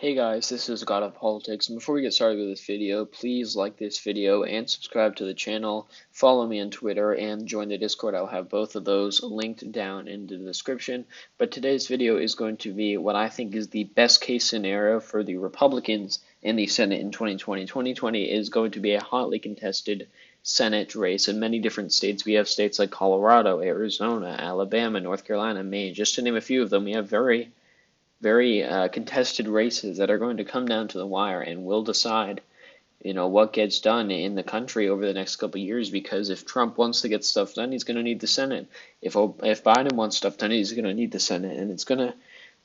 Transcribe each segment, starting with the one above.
Hey guys, this is God of Politics, and before we get started with this video, please like this video and subscribe to the channel, follow me on Twitter, and join the Discord. I'll have both of those linked down in the description. But today's video is going to be what I think is the best case scenario for the Republicans in the Senate in 2020. 2020 is going to be a hotly contested Senate race in many different states. We have states like Colorado, Arizona, Alabama, North Carolina, Maine, just to name a few of them. We have very contested races that are going to come down to the wire and will decide, what gets done in the country over the next couple of years. Because if Trump wants to get stuff done, he's going to need the Senate. If Biden wants stuff done, he's going to need the Senate, and it's going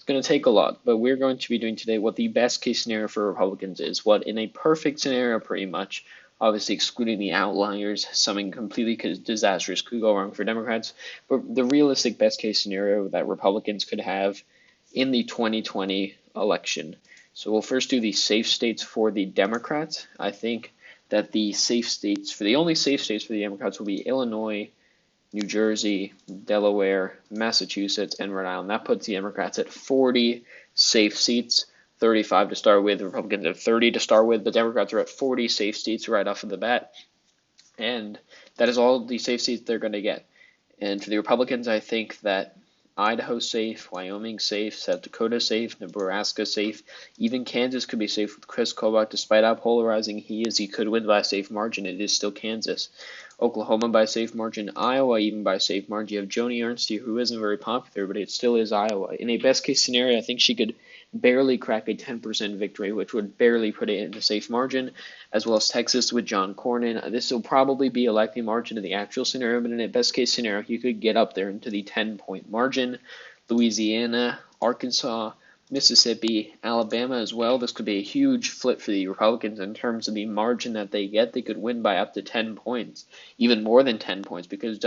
to take a lot. But we're going to be doing today what the best case scenario for Republicans is. What in a perfect scenario, pretty much, obviously excluding the outliers, something completely disastrous could go wrong for Democrats. But the realistic best case scenario that Republicans could have in the 2020 election. So we'll first do the safe states for the Democrats. I think that the only safe states for the Democrats will be Illinois, New Jersey, Delaware, Massachusetts, and Rhode Island. That puts the Democrats at 40 safe seats, 35 to start with. The Republicans have 30 to start with. The Democrats are at 40 safe seats right off of the bat. And that is all the safe seats they're going to get. And for the Republicans, I think that Idaho safe, Wyoming safe, South Dakota safe, Nebraska safe, even Kansas could be safe with Chris Kobach. Despite how polarizing he is, he could win by a safe margin. It is still Kansas. Oklahoma by a safe margin, Iowa even by a safe margin. You have Joni Ernst, who isn't very popular, but it still is Iowa. In a best case scenario, I think she could barely crack a 10% victory, which would barely put it in a safe margin, as well as Texas with John Cornyn. This will probably be a likely margin in the actual scenario, but in a best case scenario, you could get up there into the 10-point margin. Louisiana, Arkansas, Mississippi, Alabama as well. This could be a huge flip for the Republicans in terms of the margin that they get. They could win by up to 10 points, even more than 10 points, because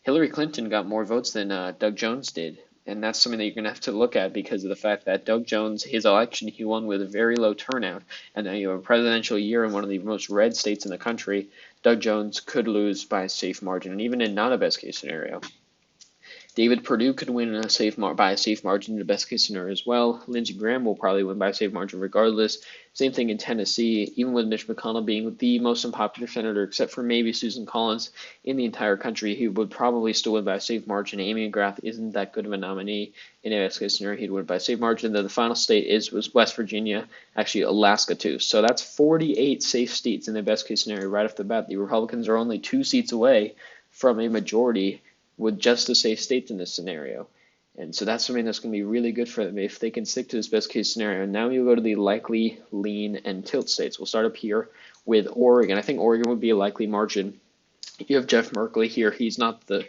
Hillary Clinton got more votes than Doug Jones did. And that's something that you're going to have to look at because of the fact that Doug Jones, his election, he won with a very low turnout. And now you have a presidential year in one of the most red states in the country. Doug Jones could lose by a safe margin, and even in not a best case scenario. David Perdue could win by a safe margin in the best case scenario as well. Lindsey Graham will probably win by a safe margin regardless. Same thing in Tennessee, even with Mitch McConnell being the most unpopular senator, except for maybe Susan Collins in the entire country, he would probably still win by a safe margin. Amy McGrath isn't that good of a nominee. In a best case scenario, he'd win by a safe margin. Then the final state was West Virginia, actually Alaska too. So that's 48 safe seats in the best case scenario right off the bat. The Republicans are only 2 seats away from a majority with just the safe states in this scenario. And so that's something that's going to be really good for them if they can stick to this best case scenario. Now we'll go to the likely, lean, and tilt states. We'll start up here with Oregon. I think Oregon would be a likely margin. You have Jeff Merkley here. He's not it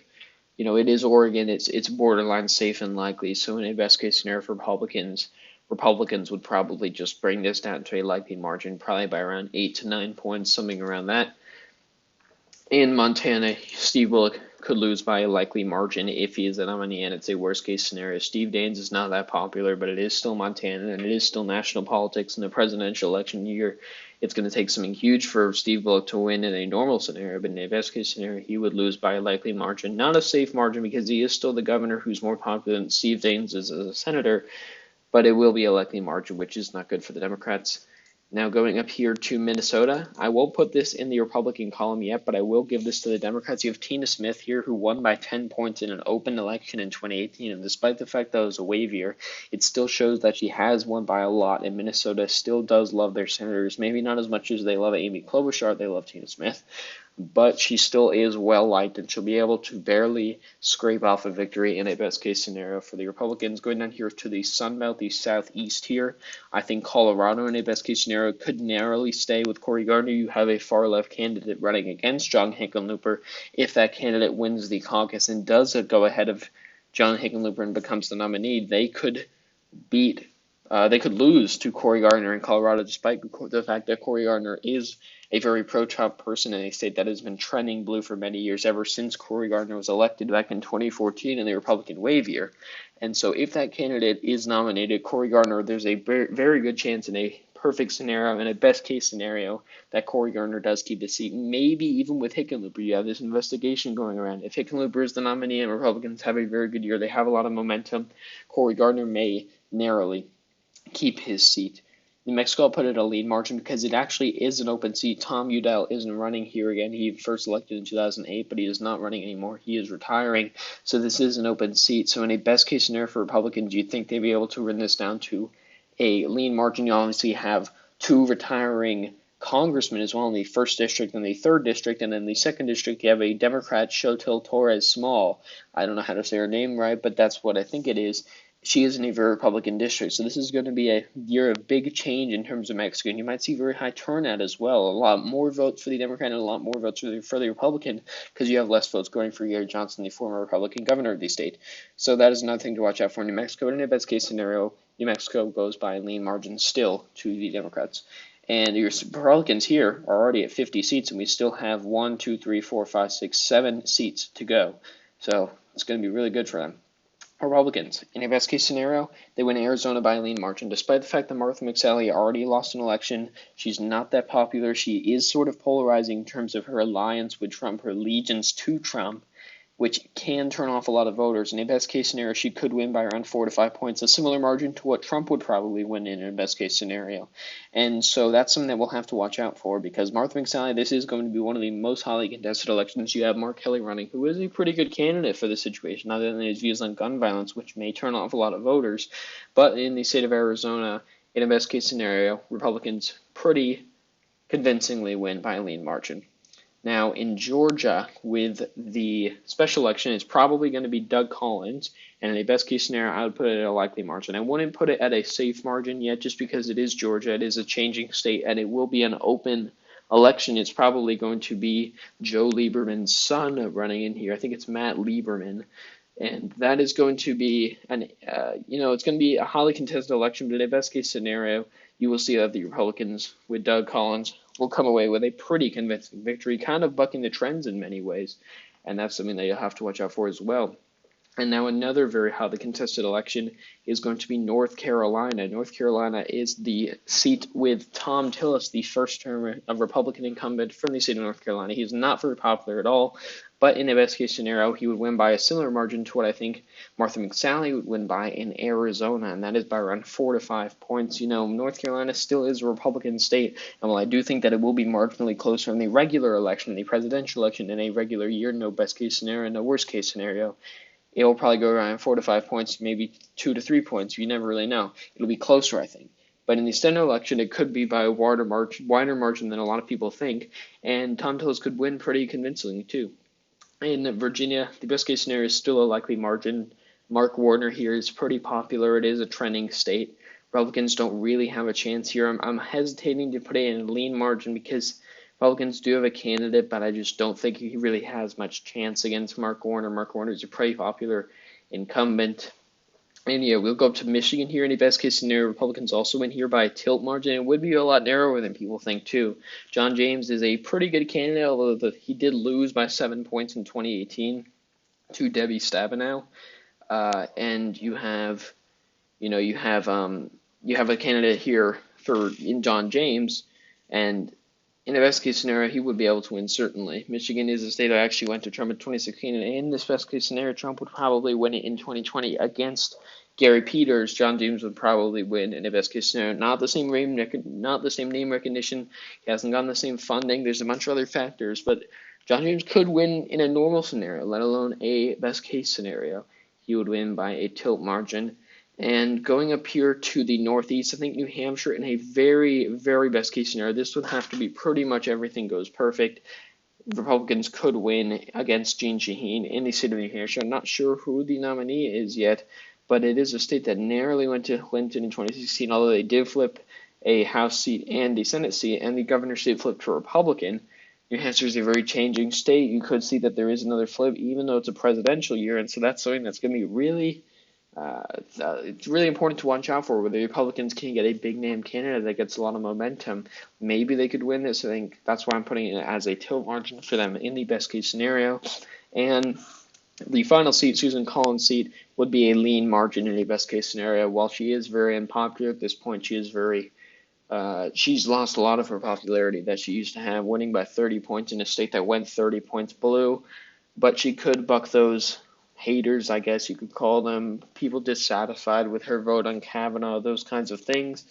is Oregon. It's borderline safe and likely. So in a best case scenario for Republicans would probably just bring this down to a likely margin, probably by around 8 to 9 points, something around that. In Montana, Steve Bullock could lose by a likely margin if he is the nominee, and it's a worst case scenario. Steve Daines is not that popular, but it is still Montana, and it is still national politics in the presidential election year. It's going to take something huge for Steve Bullock to win in a normal scenario, but in a best case scenario, he would lose by a likely margin. Not a safe margin because he is still the governor who's more popular than Steve Daines is as a senator, but it will be a likely margin, which is not good for the Democrats. Now going up here to Minnesota, I won't put this in the Republican column yet, but I will give this to the Democrats. You have Tina Smith here, who won by 10 points in an open election in 2018, and despite the fact that it was a wave year, it still shows that she has won by a lot, and Minnesota still does love their senators. Maybe not as much as they love Amy Klobuchar, they love Tina Smith, but she still is well liked, and she'll be able to barely scrape off a victory in a best case scenario for the Republicans. Going down here to the Sun Belt, the Southeast here, I think Colorado in a best case scenario could narrowly stay with Cory Gardner. You have a far left candidate running against John Hickenlooper. If that candidate wins the caucus and does go ahead of John Hickenlooper and becomes the nominee, they could lose to Cory Gardner in Colorado, despite the fact that Cory Gardner is a very pro-Trump person in a state that has been trending blue for many years, ever since Cory Gardner was elected back in 2014 in the Republican wave year. And so if that candidate is nominated, Cory Gardner, there's a very good chance in a perfect scenario, in a best case scenario, that Cory Gardner does keep the seat. Maybe even with Hickenlooper, you have this investigation going around. If Hickenlooper is the nominee and Republicans have a very good year, they have a lot of momentum, Cory Gardner may narrowly keep his seat. New Mexico put it a lead margin because it actually is an open seat. Tom Udall isn't running here again. He first elected in 2008, but he is not running anymore. He is retiring, so this is an open seat. So in a best case scenario for Republicans, you think they'd be able to run this down to a lean margin. You obviously have two retiring congressmen as well in the first district and the third district, and in the second district you have a Democrat, Xochitl Torres Small. I don't know how to say her name right, but that's what I think it is. She is in a very Republican district, so this is going to be a year of big change in terms of Mexico, and you might see very high turnout as well. A lot more votes for the Democrat and a lot more votes for the Republican, because you have less votes going for Gary Johnson, the former Republican governor of the state. So that is another thing to watch out for in New Mexico. But in a best case scenario, New Mexico goes by a lean margin still to the Democrats. And your Republicans here are already at 50 seats, and we still have 1, 2, 3, 4, 5, 6, 7 seats to go. So it's going to be really good for them. Republicans, in a best case scenario, they win Arizona by a lean margin. Despite the fact that Martha McSally already lost an election, she's not that popular. She is sort of polarizing in terms of her alliance with Trump, her allegiance to Trump, which can turn off a lot of voters. In a best case scenario, she could win by around 4 to 5 points, a similar margin to what Trump would probably win in a best case scenario. And so that's something that we'll have to watch out for, because Martha McSally, this is going to be one of the most highly contested elections. You have Mark Kelly running, who is a pretty good candidate for the situation, other than his views on gun violence, which may turn off a lot of voters. But in the state of Arizona, in a best case scenario, Republicans pretty convincingly win by a lean margin. Now, in Georgia, with the special election, it's probably going to be Doug Collins, and in a best case scenario, I would put it at a likely margin. I wouldn't put it at a safe margin yet, just because it is Georgia, it is a changing state, and it will be an open election. It's probably going to be Joe Lieberman's son running in here. I think it's Matt Lieberman, and that is going to be it's going to be a highly contested election. But in a best case scenario, you will see that the Republicans with Doug Collins will come away with a pretty convincing victory, kind of bucking the trends in many ways, and that's something that you'll have to watch out for as well. And now another very highly contested election is going to be North Carolina. North Carolina is the seat with Thom Tillis, the first-term Republican incumbent from the state of North Carolina. He's not very popular at all, but in a best-case scenario, he would win by a similar margin to what I think Martha McSally would win by in Arizona, and that is by around 4 to 5 points. North Carolina still is a Republican state, and while I do think that it will be marginally closer in the regular election, the presidential election, in a regular year, no best-case scenario, no worst-case scenario, it will probably go around 4 to 5 points, maybe 2 to 3 points. You never really know. It'll be closer, I think. But in the Senate election, it could be by a wider margin than a lot of people think, and Thom Tillis could win pretty convincingly, too. In Virginia, the best case scenario is still a likely margin. Mark Warner here is pretty popular. It is a trending state. Republicans don't really have a chance here. I'm hesitating to put it in a lean margin because Republicans do have a candidate, but I just don't think he really has much chance against Mark Warner. Mark Warner is a pretty popular incumbent. And yeah, we'll go up to Michigan here in the best case scenario. Republicans also win here by a tilt margin. It would be a lot narrower than people think, too. John James is a pretty good candidate, although he did lose by 7 points in 2018 to Debbie Stabenow. And you have a candidate here in John James, and in the best case scenario, he would be able to win, certainly. Michigan is a state that actually went to Trump in 2016, and in this best case scenario, Trump would probably win it in 2020 against Gary Peters. John James would probably win in the best case scenario. Not the same name recognition. He hasn't gotten the same funding. There's a bunch of other factors, but John James could win in a normal scenario, let alone a best case scenario. He would win by a tilt margin. And going up here to the northeast, I think New Hampshire, in a very, very best case scenario, this would have to be pretty much everything goes perfect. Republicans could win against Jeanne Shaheen in the state of New Hampshire. I'm not sure who the nominee is yet, but it is a state that narrowly went to Clinton in 2016, although they did flip a House seat and a Senate seat, and the governor's seat flipped to Republican. New Hampshire is a very changing state. You could see that there is another flip, even though it's a presidential year, and so that's something that's going to be really it's really important to watch out for, where the Republicans can get a big-name candidate that gets a lot of momentum. Maybe they could win this. I think that's why I'm putting it as a tilt margin for them in the best-case scenario. And the final seat, Susan Collins' seat, would be a lean margin in a best-case scenario. While she is very unpopular at this point, she's lost a lot of her popularity that she used to have, winning by 30 points in a state that went 30 points blue. But she could buck those haters, I guess you could call them, people dissatisfied with her vote on Kavanaugh, those kinds of things,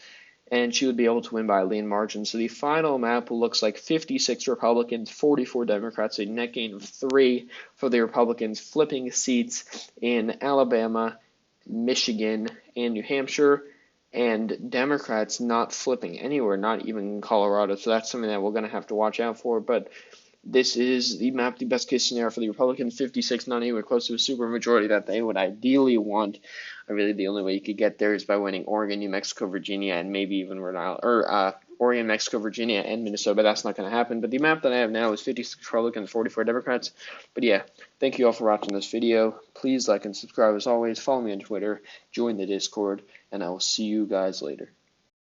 and she would be able to win by a lean margin. So the final map looks like 56 Republicans, 44 Democrats, a net gain of 3 for the Republicans, flipping seats in Alabama, Michigan, and New Hampshire, and Democrats not flipping anywhere, not even in Colorado. So that's something that we're going to have to watch out for. But this is the map, the best case scenario for the Republicans, 56, not anywhere close to a supermajority that they would ideally want. Really, the only way you could get there is by winning Oregon, New Mexico, Virginia, and maybe even Rhode Island, or Oregon, Mexico, Virginia, and Minnesota, but that's not going to happen. But the map that I have now is 56 Republicans, 44 Democrats. But yeah, thank you all for watching this video. Please like and subscribe as always. Follow me on Twitter, join the Discord, and I will see you guys later.